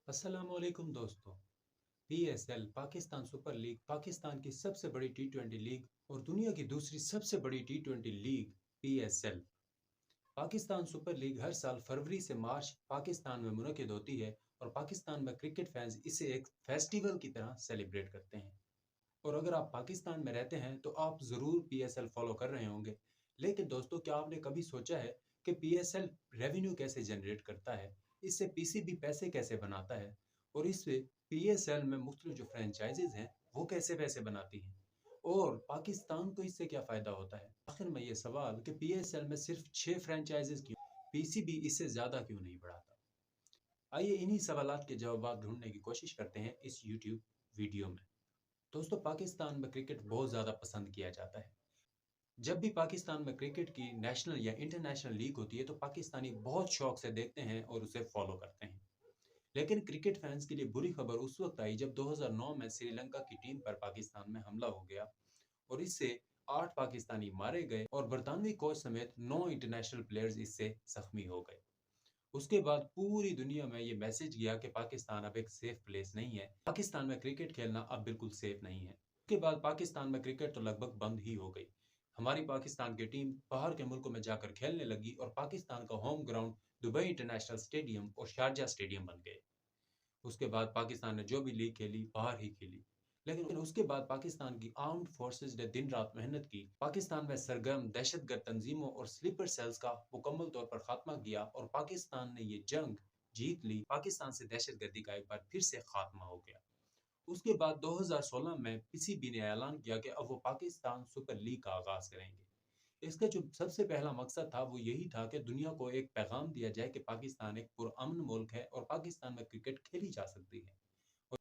अस्सलामुअलैकुम दोस्तों। PSL Pakistan super league Pakistan की सबसे बड़ी टी20 लीग और दुनिया की दूसरी सबसे बड़ी टी20 league PSL Pakistan super league हर साल फरवरी से मार्च पाकिस्तान में मुनक़िद होती है और पाकिस्तान में क्रिकेट फैंस इसे एक फेस्टिवल की तरह सेलिब्रेट करते हैं। और अगर आप पाकिस्तान में रहते हैं तो आप ज़रूर पीएसएल फॉलो कर रहे होंगे। लेकिन दोस्तों, क्या आपने कभी सोचा है कि पीएसएल रेवेन्यू कैसे जनरेट करता है, इससे पीसीबी पैसे कैसे बनाता है और इससे पीएसएल में मुख्तलिफ जो फ्रेंचाइजीज हैं वो कैसे पैसे बनाती हैं और पाकिस्तान को इससे क्या फ़ायदा होता है। आखिर में ये सवाल कि पीएसएल में सिर्फ 6 फ्रेंचाइजीज क्यों, पीसीबी इससे ज़्यादा क्यों नहीं बढ़ाता। आइए इन्हीं सवालात के जवाब ढूंढने की कोशिश करते हैं इस यूट्यूब वीडियो में। दोस्तों, पाकिस्तान में क्रिकेट बहुत ज़्यादा पसंद किया जाता है। जब भी पाकिस्तान में क्रिकेट की नेशनल या इंटरनेशनल लीग होती है तो पाकिस्तानी बहुत शौक से देखते हैं और उसे फॉलो करते हैं। लेकिन क्रिकेट फैंस के लिए बुरी खबर उस वक्त आई जब 2009 में श्रीलंका की टीम पर पाकिस्तान में हमला हो गया और इससे 8 पाकिस्तानी मारे गए और बरतानवी कोच समेत 9 इंटरनेशनल प्लेयर्स इससे जख्मी हो गए। उसके बाद पूरी दुनिया में ये मैसेज गया कि पाकिस्तान अब एक सेफ प्लेस नहीं है, पाकिस्तान में क्रिकेट खेलना अब बिल्कुल सेफ नहीं है। उसके बाद पाकिस्तान में क्रिकेट तो लगभग बंद ही हो गई। हमारी पाकिस्तान की टीम बाहर के मुल्कों में जाकर खेलने लगी और पाकिस्तान का home ground Dubai international stadium और शारजा स्टेडियम बन गए। उसके बाद पाकिस्तान ने जो भी लीग खेली बाहर ही खेली। लेकिन उसके बाद पाकिस्तान की आर्म्ड फोर्सेस ने दिन रात मेहनत की, पाकिस्तान में सरगर्म दहशतगर्द तंजीमों और स्लीपर सेल्स का मुकम्मल तौर पर खात्मा किया और पाकिस्तान ने ये जंग जीत ली। पाकिस्तान से दहशतगर्दी का एक बार फिर से खात्मा हो गया। उसके बाद 2016 में पीसीबी ने ऐलान किया कि अब वो पाकिस्तान सुपर लीग का आगाज करेंगे। इसका जो सबसे पहला मकसद था वो यही था कि दुनिया को एक पैगाम दिया जाए कि पाकिस्तान एक पुरअमन मुल्क है और पाकिस्तान में क्रिकेट खेली जा सकती है।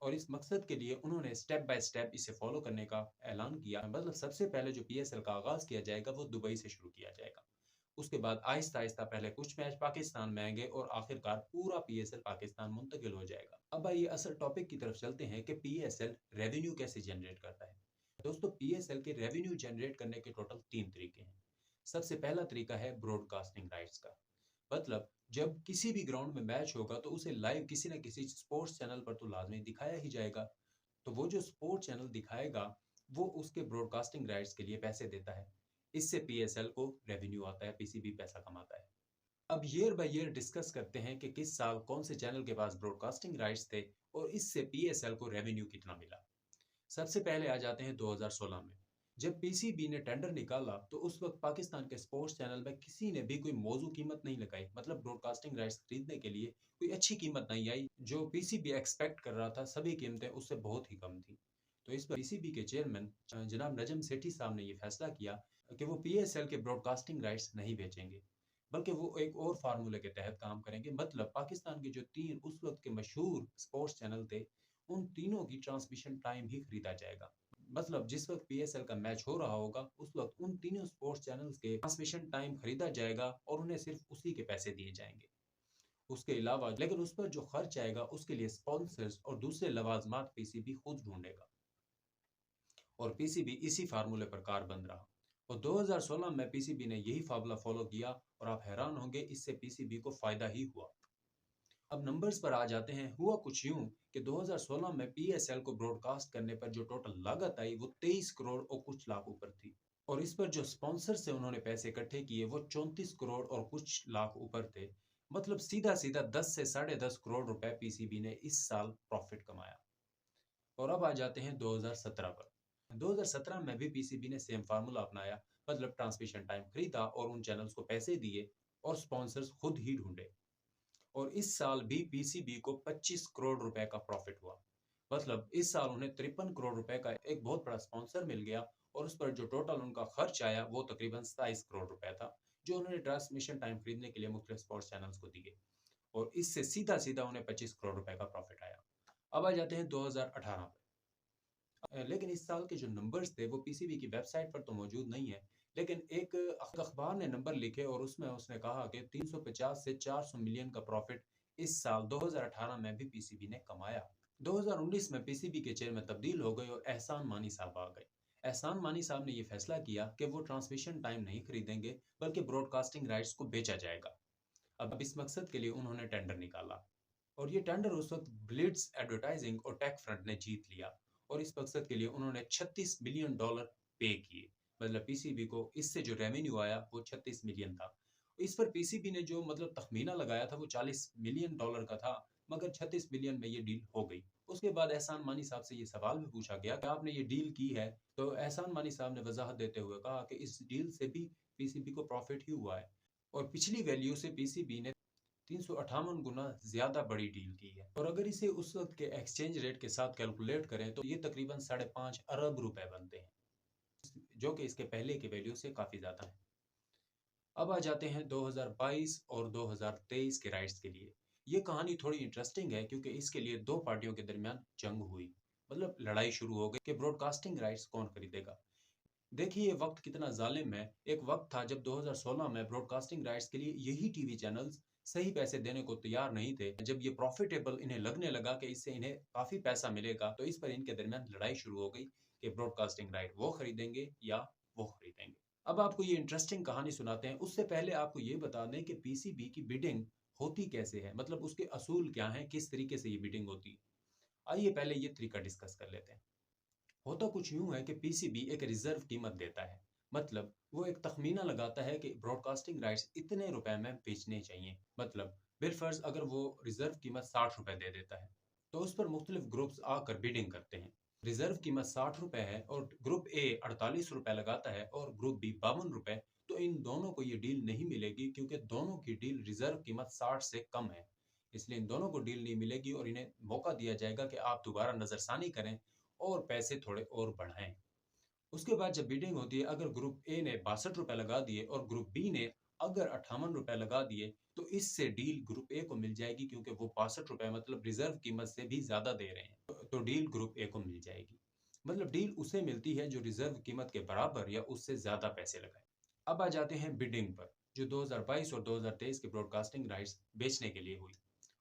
और इस मकसद के लिए उन्होंने स्टेप बाय स्टेप इसे फॉलो करने का ऐलान किया। मतलब सबसे पहले जो पीएसएल का आगाज किया जाएगा वो दुबई से शुरू किया जाएगा। उसके बाद आहिस्ता आहिस्ता पहले कुछ मैच पाकिस्तान में आएंगे और आखिरकार पूरा पीएसएल पाकिस्तान मुंतकिल हो जाएगा। अब आइए असल टॉपिक की तरफ चलते हैं कि पीएसएल रेवेन्यू कैसे जनरेट करता है। दोस्तों, पीएसएल के रेवेन्यू जनरेट करने के टोटल 3 तरीके हैं। सबसे पहला तरीका है ब्रॉडकास्टिंग राइट्स का। मतलब जब किसी भी ग्राउंड में मैच होगा तो उसे लाइव किसी न किसी स्पोर्ट्स चैनल पर तो लाजमी दिखाया ही जाएगा। तो वो जो स्पोर्ट्स चैनल दिखाएगा वो उसके ब्रॉडकास्टिंग राइट्स के लिए पैसे देता है। इससे पीएसएल को रेवेन्यू आता है, पीसीबी पैसा कमाता है। अब ईयर बाय ईयर डिस्कस करते हैं कि किस साल कौन से चैनल के पास ब्रॉडकास्टिंग राइट्स थे और इससे पीएसएल को रेवेन्यू कितना मिला। सबसे पहले आ जाते हैं 2016 में। जब पीसीबी ने टेंडर निकाला तो उस वक्त पाकिस्तान के स्पोर्ट्स चैनल में किसी ने भी कोई मौजू कीमत नहीं लगाई। मतलब ब्रॉडकास्टिंग राइट्स खरीदने के लिए कोई अच्छी कीमत नहीं आई। जो पीसीबी एक्सपेक्ट कर रहा था सभी कीमतें उससे बहुत ही कम थी। तो इस पर पीसीबी के चेयरमैन जनाब नजम सेठी साहब ने ये फैसला किया कि वो पीएसएल के ब्रॉडकास्टिंग राइट्स नहीं बेचेंगे, बल्कि वो एक और फार्मूले के तहत काम करेंगे। मतलब पाकिस्तान के जो 3 उस वक्त के मशहूर स्पोर्ट्स चैनल थे उन तीनों की ट्रांसमिशन टाइम ही खरीदा जाएगा। मतलब जिस वक्त पीएसएल का मैच हो रहा होगा उस वक्त उन तीनों स्पोर्ट्स चैनल्स के ट्रांसमिशन टाइम खरीदा जाएगा और उन्हें सिर्फ उसी के पैसे दिए जाएंगे। उसके अलावा लेकिन उस पर जो खर्च आएगा उसके लिए स्पॉन्सर्स और दूसरे लवाजमात पीसीबी खुद ढूंढेगा और पीसीबी इसी फार्मूले पर कारबंद रहा। और 2016 में पीसीबी ने यही फार्मूला फॉलो किया और आप हैरान होंगे, इससे पीसीबी को फायदा ही हुआ। अब नंबर्स पर आ जाते हैं। हुआ कुछ यूं कि 2016 में पीएसएल को ब्रॉडकास्ट करने पर जो टोटल लागत आई वो 23 करोड़ और कुछ लाख ऊपर थी। और इस पर जो स्पॉन्सर से उन्होंने पैसे इकट्ठे किए वो 34 करोड़ और कुछ लाख ऊपर थे। मतलब सीधा सीधा 10 से 10.5 करोड़ रुपए पीसीबी ने इस साल प्रॉफिट कमाया। और अब आ जाते हैं 2017 पर। 2017 में भी पीसीबी ने सेम फार्मूला अपनाया। मतलब ट्रांसमिशन टाइम खरीदा और उन चैनल्स को पैसे दिए और स्पॉन्सर्स खुद ही ढूंढे। और इस साल भी पीसीबी को 25 करोड़ रुपए का प्रॉफिट हुआ। मतलब इस साल उन्हें 53 करोड़ रुपए का एक बहुत बड़ा स्पॉन्सर मिल गया और उस पर जो टोटल उनका खर्च आया वो तकरीबन 27 करोड़ रुपए था, जो उन्होंने ट्रांसमिशन टाइम खरीदने के लिए मुख्तलिफ स्पोर्ट्स चैनल्स को दिए। और इससे सीधा सीधा उन्हें 25 करोड़ रुपए का प्रॉफिट आया। अब आ जाते हैं 2018 पे। लेकिन इस साल के जो नंबर्स थे वो पीसीबी की वेबसाइट पर तो मौजूद नहीं है। लेकिन एक अखबार ने नंबर लिखे और उसमें उसने कहा कि 350 से 400 मिलियन का प्रॉफिट इस साल 2018 में भी पीसीबी ने कमाया। 2019 में पीसीबी के चेयरमैन तब्दील हो गए और एहसान मानी साहब आ गए। एहसान मानी साहब ने यह फैसला किया कि वो ट्रांसमिशन टाइम नहीं खरीदेंगे बल्कि ब्रॉडकास्टिंग राइट्स को बेचा जाएगा। अब इस मकसद के लिए उन्होंने टेंडर निकाला और ये टेंडर उस वक्त ब्लिट्ज एडवर्टाइजिंग और टेक फ्रंट ने जीत लिया और इस मकसद के लिए उन्होंने $36 मिलियन पे किए। मतलब पीसीबी को इससे जो रेवेन्यू आया वो 36 मिलियन था। इस पर पीसीबी ने जो मतलब तखमीना लगाया था वो $40 मिलियन का था, मगर 36 मिलियन में ये डील हो गई। उसके बाद एहसान मानी साहब से ये सवाल भी पूछा गया कि आपने ये डील की है, तो एहसान मानी साहब ने वजाहत देते हुए कहा कि इस डील से भी पीसीबी को प्रॉफिट ही हुआ है और पिछली वैल्यू से पीसीबी ने 358 गुना ज्यादा बड़ी डील की है। और अगर इसे उस वक्त के एक्सचेंज रेट के साथ कैलकुलेट करें तो ये तकरीबन 5.5 अरब रुपए बनते हैं, जो कि इसके पहले की वैल्यू से काफी ज्यादा है। अब आ जाते हैं 2022 और 2023 के राइट्स के लिए। ये कहानी थोड़ी इंटरेस्टिंग है क्योंकि इसके लिए दो पार्टियों के दरमियान जंग हुई, मतलब लड़ाई शुरू हो गई कि ब्रॉडकास्टिंग राइट्स कौन खरीदेगा। देखिए ये वक्त कितना जालिम है। एक वक्त था जब 2016 में ब्रॉडकास्टिंग राइट्स के लिए यही टीवी चैनल्स सही पैसे देने को तैयार नहीं थे। जब ये प्रॉफिटेबल इन्हें लगने लगा कि इससे इन्हें काफी पैसा मिलेगा, तो इस पर इनके दरमियान लड़ाई शुरू हो गई कि ब्रॉडकास्टिंग राइट वो खरीदेंगे या वो खरीदेंगे। अब आपको ये इंटरेस्टिंग कहानी सुनाते हैं। उससे पहले आपको ये बता दें कि पीसीबी की बिडिंग होती कैसे है, मतलब उसके असूल क्या हैं, किस तरीके से ये बिडिंग होती है। आइए पहले ये तरीका डिस्कस कर लेते हैं। होता कुछ यूं है कि पीसीबी एक रिजर्व कीमत देता है, मतलब वो एक तखमीना लगाता है कि ब्रॉडकास्टिंग राइट्स इतने रुपए में बेचने चाहिए। मतलब बिलफर्ज अगर वो रिजर्व कीमत 60 रुपए दे देता है तो उस पर मुख्तलिफ ग्रुप्स आकर बिडिंग करते हैं। रिजर्व कीमत 60 रुपए है और ग्रुप ए 48 रुपए लगाता है और ग्रुप बी 52 रुपए, तो इन दोनों को ये डील नहीं मिलेगी क्योंकि दोनों की डील रिजर्व कीमत 60 से कम है। इसलिए इन दोनों को डील नहीं मिलेगी और इन्हें मौका दिया जाएगा कि आप दोबारा नजरसानी करें और पैसे थोड़े और बढ़ाएं। उसके बाद जब बिडिंग होती है, अगर ग्रुप ए ने 62 रुपए लगा दिए और ग्रुप बी ने अगर 58 रुपए लगा दिए, तो इससे डील ग्रुप ए को मिल जाएगी क्योंकि वो 62 रुपए मतलब रिजर्व कीमत से भी ज्यादा दे रहे हैं, तो डील ग्रुप ए को मिल जाएगी। मतलब डील उसे मिलती है जो रिजर्व कीमत के बराबर या उससे ज्यादा पैसे लगाए। अब आ जाते हैं बिडिंग पर, जो 2022 और 2023 के ब्रॉडकास्टिंग राइट्स बेचने के लिए हुई।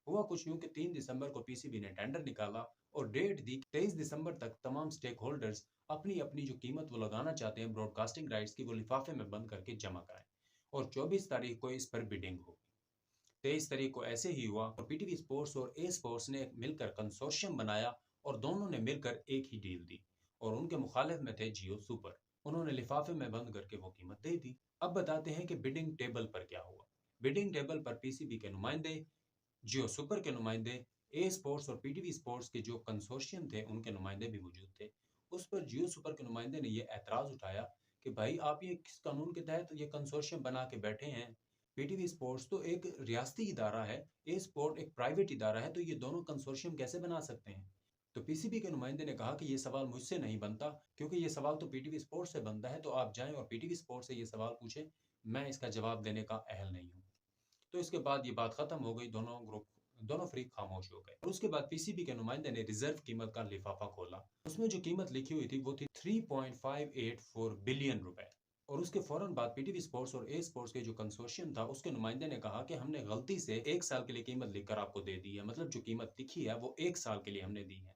हुआ कुछ यूं कि 3 दिसंबर को पीसीबी ने टेंडर निकाला और डेट दी 23 दिसंबर तक तमाम स्टेक होल्डर्स अपनी अपनी जो कीमत वो लगाना चाहते हैं ब्रॉडकास्टिंग राइट्स की, वो लिफाफे में बंद करके जमा कराएं। और 24 तारीख को इस पर बिडिंग होगी। 23 तारीख को ऐसे ही हुआ और पीटीवी स्पोर्ट्स और ए स्पोर्ट्स ने मिलकर कंसोर्शियम बनाया और दोनों ने मिलकर एक ही डील दी और उनके मुखालिफ में थे जियो सुपर। उन्होंने लिफाफे में बंद करके वो कीमत दे दी। अब बताते हैं कि बिडिंग टेबल पर क्या हुआ। बिडिंग टेबल पर पीसीबी के नुमाइंदे, जियो सुपर के नुमाइंदे, ए स्पोर्ट्स और पीटीवी स्पोर्ट्स के जो कंसोर्शियम थे उनके नुमाइंदे भी मौजूद थे। उस पर जियो सुपर के नुमाइंदे ने ये ऐतराज उठाया कि भाई आप ये किस कानून के तहत ये कंसोर्शियम बना के बैठे हैं। पीटीवी स्पोर्ट्स तो एक रियासती इदारा है, ए स्पोर्ट एक प्राइवेट इदारा है, तो ये दोनों कंसोर्शियम कैसे बना सकते हैं। तो पीसीबी के नुमाइंदे ने कहा कि ये सवाल मुझसे नहीं बनता, क्योंकि ये सवाल तो पीटीवी स्पोर्ट्स से बनता है, तो आप जाएं और पीटीवी स्पोर्ट्स से ये सवाल पूछें, मैं इसका जवाब देने का अहल नहीं हूँ। तो इसके बाद ये बात खत्म हो गई, दोनों फ्रीक खामोश हो गए। और उसके बाद पीसीबी के नुमाइंदे ने रिजर्व कीमत का लिफाफा खोला। उसमें जो कीमत लिखी हुई थी वो थी 3.584 बिलियन रुपए। और उसके फौरन बाद पीटीवी स्पोर्ट्स और ए स्पोर्ट्स के जो कंसोर्शियम था उसके नुमाइंदे ने कहा कि हमने गलती से 1 साल के लिए कीमत लिखकर आपको दे दी है, मतलब जो कीमत लिखी है वो 1 साल के लिए हमने दी है।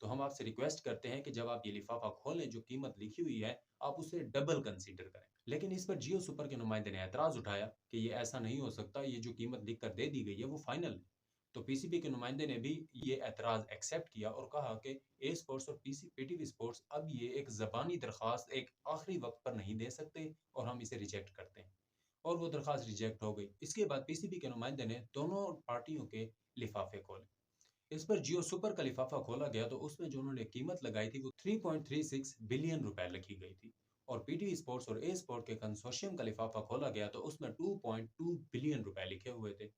तो हम आपसे रिक्वेस्ट करते हैं कि जब आप ये लिफाफा खोलें, जो कीमत लिखी हुई है आप उसे डबल कंसीडर करें। लेकिन इस पर जियो सुपर के नुमाइंदे ने ऐतराज उठाया कि ये ऐसा नहीं हो सकता, ये जो कीमत लिख कर दे दी गई है वो फाइनल है। तो पीसीबी के नुमाइंदे ने भी ये ऐतराज एक्सेप्ट किया और कहा कि ए स्पोर्ट्स और पीटीवी स्पोर्ट्स अब ये एक जबानी दरखास्त एक आखिरी वक्त पर नहीं दे सकते और हम इसे रिजेक्ट करते हैं। और वो दरखास्त रिजेक्ट हो गई। इसके बाद पीसीबी के नुमाइंदे ने दोनों पार्टियों के लिफाफे खोले। इस पर जियो सुपर का लिफाफा खोला गया तो उसमें जो उन्होंने कीमत लगाई थी वो 3.36 बिलियन रुपए लिखी गई थी। और पीटीवी स्पोर्ट्स और ए स्पोर्ट के कंसोर्शियम का लिफाफा खोला गया तो उसमें 2.2 बिलियन रुपए लिखे हुए थे।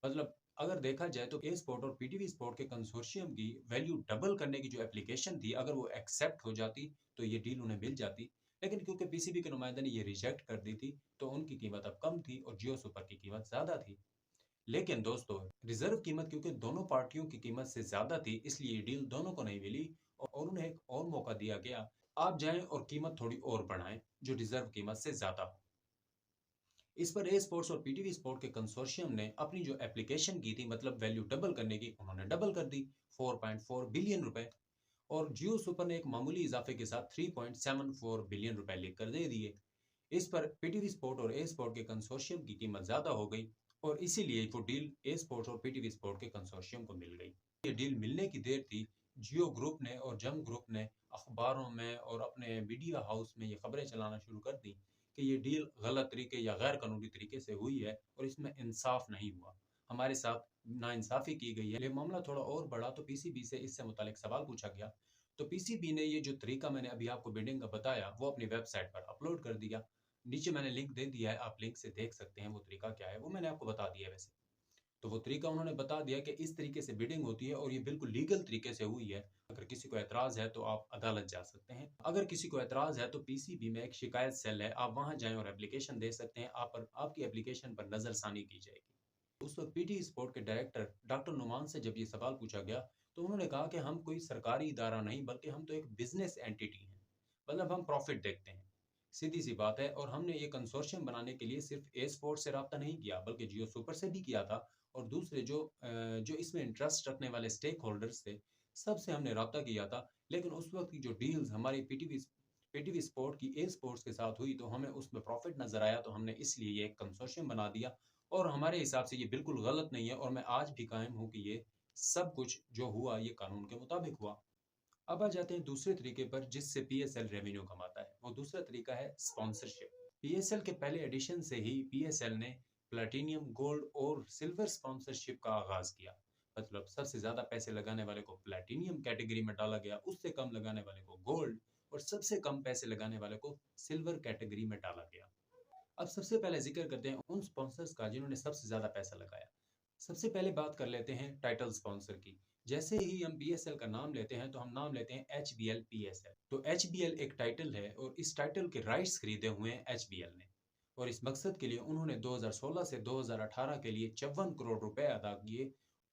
मतलब अगर देखा जाए तो ए स्पोर्ट और पीटीवी स्पोर्ट के कंसोर्शियम की वैल्यू डबल करने की जो एप्लीकेशन थी, अगर वो एक्सेप्ट हो जाती तो ये डील उन्हें मिल जाती। लेकिन क्योंकि पीसीबी के नुमाइंदे ने ये रिजेक्ट कर दी थी तो उनकी कीमत अब कम थी और जियो सुपर की कीमत ज्यादा थी। लेकिन दोस्तों, रिजर्व कीमत क्योंकि दोनों पार्टियों की कीमत से ज्यादा थी, इसलिए डील दोनों को नहीं मिली और उन्हें एक और मौका दिया गया, आप जाएं और कीमत थोड़ी और बढ़ाएं जो रिजर्व कीमत से ज्यादा हो। इस पर ए स्पोर्ट्स और पीटीवी स्पोर्ट के कंसोर्शियम ने अपनी जो एप्लीकेशन की थी, मतलब वैल्यू डबल करने की, उन्होंने डबल कर दी 4.4 बिलियन रुपए। और जियो सुपर ने एक मामूली इजाफे के साथ 3.74 बिलियन रुपए लिख कर दे दिए। इस पर पीटीवी स्पोर्ट और ए स्पोर्ट के कंसोर्शियम की कीमत ज्यादा हो गई और इसीलिए वो डील ए स्पोर्ट्स और पीटीवी स्पोर्ट के कंसोर्शियम को मिल गई। ये डील मिलने की देर थी, जियो ग्रुप ने और जम ग्रुप ने अखबारों में और अपने मीडिया हाउस में ये खबरें चलाना शुरू कर दी कि ये डील गलत तरीके या गैर कानूनी तरीके से हुई है और इसमें इंसाफ नहीं हुआ, हमारे साथ नाइंसाफी की गई है। ये मामला थोड़ा और बढ़ा तो पीसीबी से इससे मुतालिक सवाल पूछा गया, तो पीसीबी ने ये जो तरीका मैंने अभी आपको बिडिंग का बताया वो अपनी वेबसाइट पर अपलोड कर दिया। नीचे मैंने लिंक दे दिया है, आप लिंक से देख सकते हैं वो तरीका क्या है, वो मैंने आपको बता दिया है वैसे। तो वो तरीका उन्होंने बता दिया कि इस तरीके से बिडिंग होती है और ये बिल्कुल लीगल तरीके से हुई है। अगर किसी को एतराज़ है तो आप अदालत जा सकते हैं। अगर किसी को एतराज़ है तो पीसीबी में एक शिकायत सेल है, आप वहाँ जाएँ और एप्लीकेशन दे सकते हैं। आप पर आपकी एप्लीकेशन पर नज़रसानी की जाएगी। उस वक़्त पीटी स्पोर्ट के डायरेक्टर डॉक्टर नुमान से जब ये सवाल पूछा गया, तो उन्होंने कहा कि हम कोई सरकारी इदारा नहीं बल्कि हम तो एक बिज़नेस एंटिटी हैं। मतलब हम प्रॉफ़िट देखते हैं। सीधी-सी बात है और हमने ये कंसोर्शियम बनाने के लिए सिर्फ़ ए स्पोर्ट से राब्ता नहीं किया बल्कि जियो सुपर से भी किया था और दूसरे जो इसमें इंटरेस्ट रखने वाले स्टेक होल्डर्स थे, सबसे हमने राब्ता किया था। लेकिन उस वक़्त की जो डील्स हमारी पीटीवी स्पोर्ट की ए स्पोर्ट्स के साथ हुई, तो हमें उसमें प्रॉफ़िट नज़र आया, तो हमने इसलिए ये एक कंसोर्शियम बना दिया और हमारे हिसाब से ये बिल्कुल गलत नहीं है और मैं आज भी कायम हूँ कि ये सब कुछ जो हुआ, ये कानून के मुताबिक हुआ। अब आ जाते हैं दूसरे तरीके पर जिससे पीएसएल रेवेन्यू कमाता है। वो दूसरा तरीका है स्पॉन्सरशिप। पीएसएल के पहले एडिशन से ही पीएसएल ने प्लैटिनम, गोल्ड और सिल्वर स्पॉन्सरशिप का आगाज किया। मतलब सबसे ज्यादा पैसे लगाने वाले को प्लैटिनियम कैटेगरी में डाला गया, उससे कम लगाने वाले को गोल्ड और सबसे कम पैसे लगाने वाले को सिल्वर कैटेगरी में डाला गया। अब सबसे पहले जिक्र करते हैं उन स्पॉन्सर्स का जिन्होंने सबसे ज्यादा पैसा लगाया। सबसे पहले बात कर लेते हैं टाइटल स्पॉन्सर की। जैसे ही हम पीएसएल का नाम लेते हैं तो हम नाम लेते हैं एचबीएल पीएसएल। तो एचबीएल एक टाइटल है और इस टाइटल के राइट्स खरीदे हुए हैं एचबीएल ने और इस मकसद के लिए उन्होंने 2016 से 2018 के लिए 54 करोड़ रुपए अदा किए।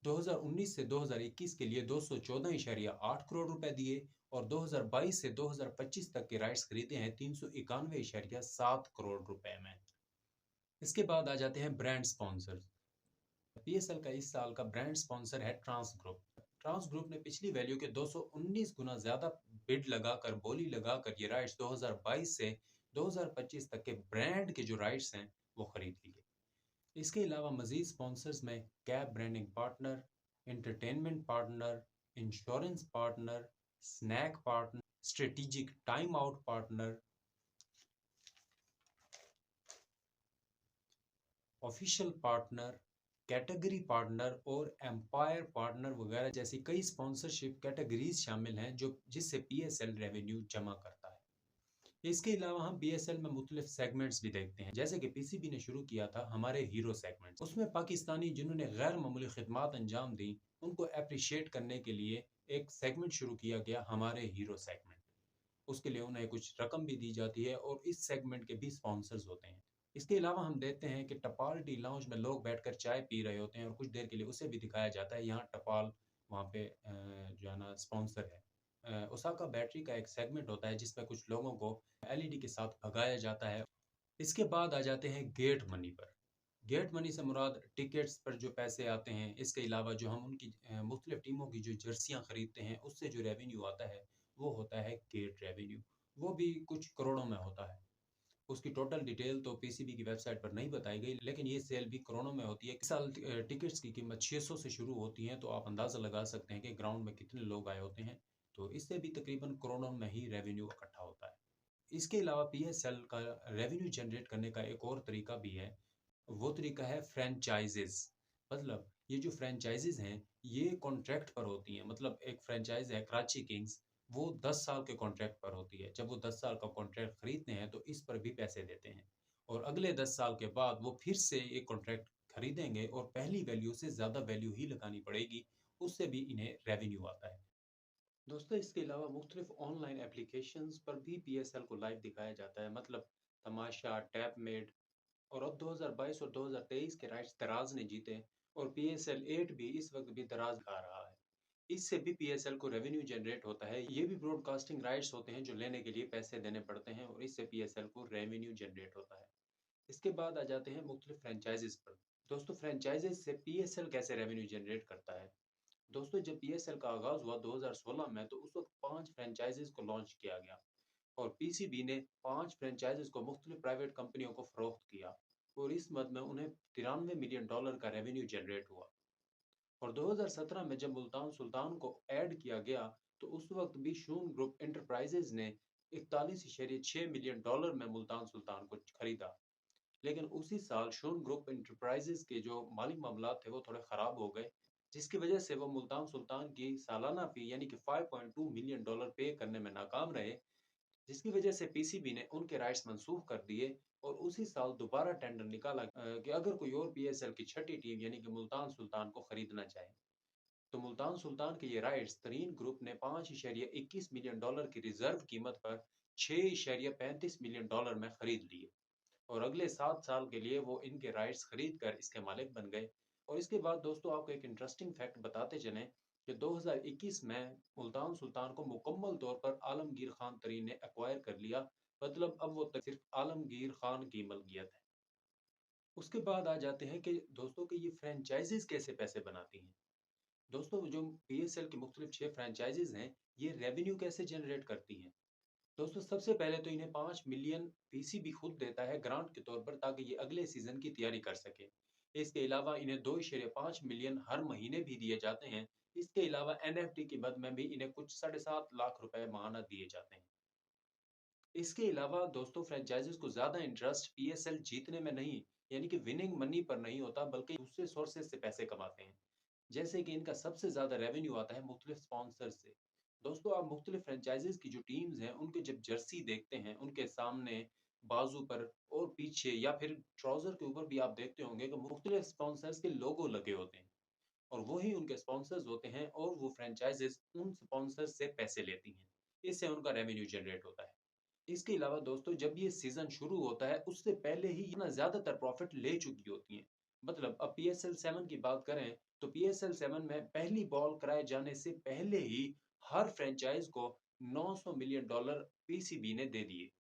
2019 से 2021 के लिए 214.8 करोड़ रुपए दिए और 2022 से 2025 तक के राइट्स खरीदे हैं 391.7 करोड़ रुपए में। इसके बाद आ जाते हैं ब्रांड स्पॉन्सर। पीएसएल का इस साल का ब्रांड स्पॉन्सर है ट्रांस ग्रुप। ट्रांस ग्रुप ने पिछली वैल्यू के 219 गुना ज्यादा बिड लगाकर, बोली लगाकर ये राइट्स 2022 से 2025 तक के ब्रांड के जो राइट्स हैं वो खरीद लिए। इसके अलावा मजीद स्पॉन्सर्स में cab branding partner, entertainment partner, insurance partner, snack partner, strategic time out partner, official partner, category partner और एम्पायर पार्टनर वगैरह जैसी कई स्पॉन्सरशिप कैटेगरीज शामिल हैं जो जिससे पीएसएल रेवेन्यू जमा करता है। इसके अलावा हम पीएसएल में मुख्तलिफ सेगमेंट्स भी देखते हैं, जैसे कि पीसीबी ने शुरू किया था हमारे हीरो सेगमेंट। उसमें पाकिस्तानी जिन्होंने गैर मामूली खिदमात अंजाम दी उनको अप्रिशिएट करने के लिए एक सेगमेंट शुरू किया गया, हमारे हीरो सेगमेंट। उसके लिए उन्हें कुछ रकम भी दी जाती है और इस सेगमेंट के भी स्पॉन्सर्स होते हैं। इसके अलावा हम देखते हैं कि टपाल टी लाउंज में लोग बैठकर चाय पी रहे होते हैं और कुछ देर के लिए उसे भी दिखाया जाता है। यहाँ टपाल वहाँ पे जो है ना स्पॉन्सर है। ओसाका बैटरी का एक सेगमेंट होता है जिसमें कुछ लोगों को एलईडी के साथ भगाया जाता है। इसके बाद आ जाते हैं गेट मनी पर। गेट मनी से मुराद टिकट्स पर जो पैसे आते हैं, इसके अलावा जो हम उनकी मुख्तलिफ टीमों की जो जर्सियाँ खरीदते हैं उससे जो रेवेन्यू आता है वो होता है गेट रेवेन्यू। वो भी कुछ करोड़ों में होता है। उसकी टोटल डिटेल तो पीसीबी की वेबसाइट पर नहीं बताई गई, लेकिन ये सेल भी करोड़ों में होती है। इस साल टिकट्स की कीमत 600 से शुरू होती है, तो आप अंदाज़ा लगा सकते हैं कि ग्राउंड में कितने लोग आए होते हैं। तो इससे भी तकरीबन करोड़ों में ही रेवेन्यू इकट्ठा होता है। इसके अलावा पीएसएल का रेवेन्यू जनरेट करने का एक और तरीका भी है। वो तरीका है फ्रेंचाइजेस। मतलब ये जो फ्रेंचाइजेस हैं ये कॉन्ट्रैक्ट पर होती हैं। मतलब एक फ्रेंचाइज है कराची किंग्स, वो 10 साल के कॉन्ट्रैक्ट पर होती है। जब वो 10 साल का कॉन्ट्रैक्ट खरीदते हैं तो इस पर भी पैसे देते हैं और अगले 10 साल के बाद वो फिर से एक कॉन्ट्रैक्ट खरीदेंगे और पहली वैल्यू से ज़्यादा वैल्यू ही लगानी पड़ेगी, उससे भी इन्हें रेवेन्यू आता है। दोस्तों इसके अलावा मुख्तलिफ ऑनलाइन एप्लीकेशंस पर भी पीएसएल को लाइव दिखाया जाता है। मतलब तमाशा, टैपमेड और अब 2022 और 2023 के राइट्स दराज ने जीते और पीएसएल 8 भी इस वक्त भी दराज गा रहा है। इससे भी पीएसएल को रेवेन्यू जनरेट होता है। ये भी ब्रॉडकास्टिंग राइट्स होते हैं जो लेने के लिए पैसे देने पड़ते हैं और इससे पीएसएल को रेवेन्यू जनरेट होता है। इसके बाद आ जाते हैं मुख्तलिफ फ्रेंचाइजीज पर। दोस्तों फ्रेंचाइजीज से पीएसएल कैसे रेवेन्यू जनरेट करता है। दोस्तों जब पीएसएल का आगाज हुआ 2016 में तो उस वक्त 5 फ्रेंचाइजीज को लॉन्च किया गया और पीसीबी ने 5 फ्रेंचाइजीज को मुख्तलिफ प्राइवेट कंपनियों को फरोख्त किया। और इस मद में उन्हें $93 मिलियन का रेवेन्यू जनरेट हुआ। और 2017 में जब मुल्तान सुल्तान को ऐड किया गया तो उस वक्त भी शून ग्रुप एंटरप्राइजेज ने $41.6 मिलियन में मुल्तान सुल्तान को खरीदा। लेकिन उसी साल शून ग्रुप एंटरप्राइजेज के जो माली मामलात थे वो थोड़े खराब हो गए, जिसकी वजह से वो मुल्तान सुल्तान की सालाना फी यानी कि $5.2 मिलियन पे करने में नाकाम रहे, जिसकी वजह से पीसीबी ने उनके राइट्स मंसूख कर दिए और उसी साल दोबारा टेंडर निकाला कि अगर कोई और पीएसएल की छठी टीम यानी कि मुल्तान सुल्तान को खरीदना चाहे तो मुल्तान सुल्तान के ये राइट्स तरीन ग्रुप ने $5.21 मिलियन की रिजर्व कीमत पर $6.35 मिलियन में खरीद लिए और अगले 7 साल के लिए वो इनके राइट्स खरीद कर इसके मालिक बन गए। और इसके बाद दोस्तों आपको एक इंटरेस्टिंग फैक्ट बताते चलें कि 2021 में मुल्तान सुल्तान को मुकम्मल तौर पर आलमगीर खान तरीन ने एक्वायर कर लिया। मतलब अब वो सिर्फ आलमगीर खान की मलकियत है। उसके बाद आ जाते हैं कि दोस्तों के ये फ्रेंचाइजीज कैसे पैसे बनाती हैं। दोस्तों जो पीएसएल की मुख्तलिफ 6 फ्रेंचाइजीज हैं, ये रेवेन्यू कैसे जनरेट करती हैं। दोस्तों सबसे पहले तो इन्हें 5 मिलियन पीसीबी खुद देता है ग्रांट के तौर पर ताकि ये अगले सीजन की तैयारी कर सके। इसके अलावा इन्हें 2.5 मिलियन हर महीने भी दिए जाते हैं। इसके अलावा एनएफटी की मद में भी इन्हें कुछ 7.5 लाख रुपए माहाना दिए जाते हैं। इसके अलावा दोस्तों फ्रेंचाइजीज को ज्यादा इंटरेस्ट पीएसएल जीतने में नहीं यानी कि विनिंग मनी पर नहीं होता, बल्कि दूसरे सोर्सेज से पैसे कमाते हैं। जैसे कि इनका सबसे ज़्यादा रेवेन्यू आता है मुख्तलिफ स्पॉन्सर से। दोस्तों आप मुख्तलिफ फ्रेंचाइजीज की जो टीम्स हैं उनके जब जर्सी देखते हैं उनके सामने बाजू पर और पीछे या फिर ट्राउजर के ऊपर भी आप देखते होंगे कि मुख्तलिफ स्पॉन्सर्स के लोगो लगे होते हैं और वही उनके स्पॉन्सर्स होते हैं और वो फ्रेंचाइजीज उन स्पॉन्सर्स से पैसे लेती हैं। इससे उनका रेवेन्यू जनरेट होता है। इसके अलावा दोस्तों जब ये सीजन शुरू होता है उससे पहले ही ये ना ज्यादातर प्रॉफिट ले चुकी होती हैं। मतलब अब पीएसएल 7 की बात करें तो पीएसएल 7 में पहली बॉल कराए जाने से पहले ही हर फ्रेंचाइज को $900 मिलियन पीसीबी ने दे दिए।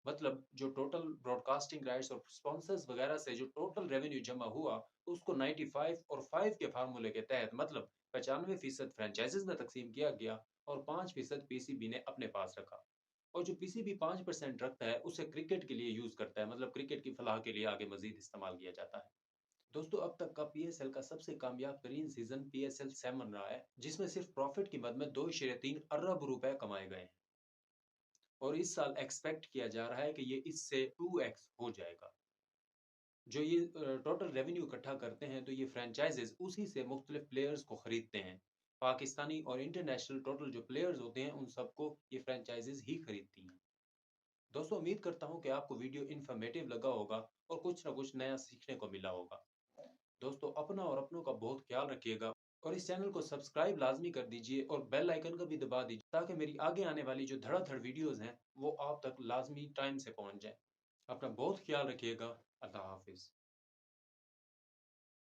मतलब जो टोटल ब्रॉडकास्टिंग राइट्स और स्पॉन्सर्स वगैरह से जो टोटल रेवेन्यू जमा हुआ उसको 95 और 5 के फार्मूले के तहत मतलब 95% फ्रेंचाइजीज में तकसीम किया गया और 5% पीसीबी ने अपने पास रखा। और जो पीसीबी 5% रखता है उसे क्रिकेट के लिए यूज करता है, मतलब क्रिकेट की फलाह के लिए आगे मजीद इस्तेमाल किया जाता है। दोस्तों अब तक का पीएसएल का सबसे कामयाब तरीन सीजन पीएसएल 7 रहा है, जिसमें सिर्फ प्रॉफिट की मद में 2.3 अरब रुपए कमाए गए हैं और इस साल एक्सपेक्ट किया जा रहा है कि ये इससे 2x हो जाएगा। जो ये टोटल रेवेन्यू इकट्ठा करते हैं तो ये फ्रेंचाइजेज उसी से मुख्तलिफ प्लेयर्स को खरीदते हैं। पाकिस्तानी और इंटरनेशनल टोटल जो प्लेयर्स होते हैं उन सबको ये फ्रेंचाइजेज ही खरीदती हैं। दोस्तों उम्मीद करता हूँ कि आपको वीडियो इन्फॉर्मेटिव लगा होगा और कुछ ना कुछ नया सीखने को मिला होगा। दोस्तों अपना और अपनों का बहुत ख्याल रखिएगा और इस चैनल को सब्सक्राइब लाजमी कर दीजिए और बेल आइकन का भी दबा दीजिए ताकि मेरी आगे आने वाली जो धड़ाधड़ वीडियोस हैं वो आप तक लाजमी टाइम से पहुंच जाए। अपना बहुत ख्याल रखिएगा। अल्लाह हाफिज।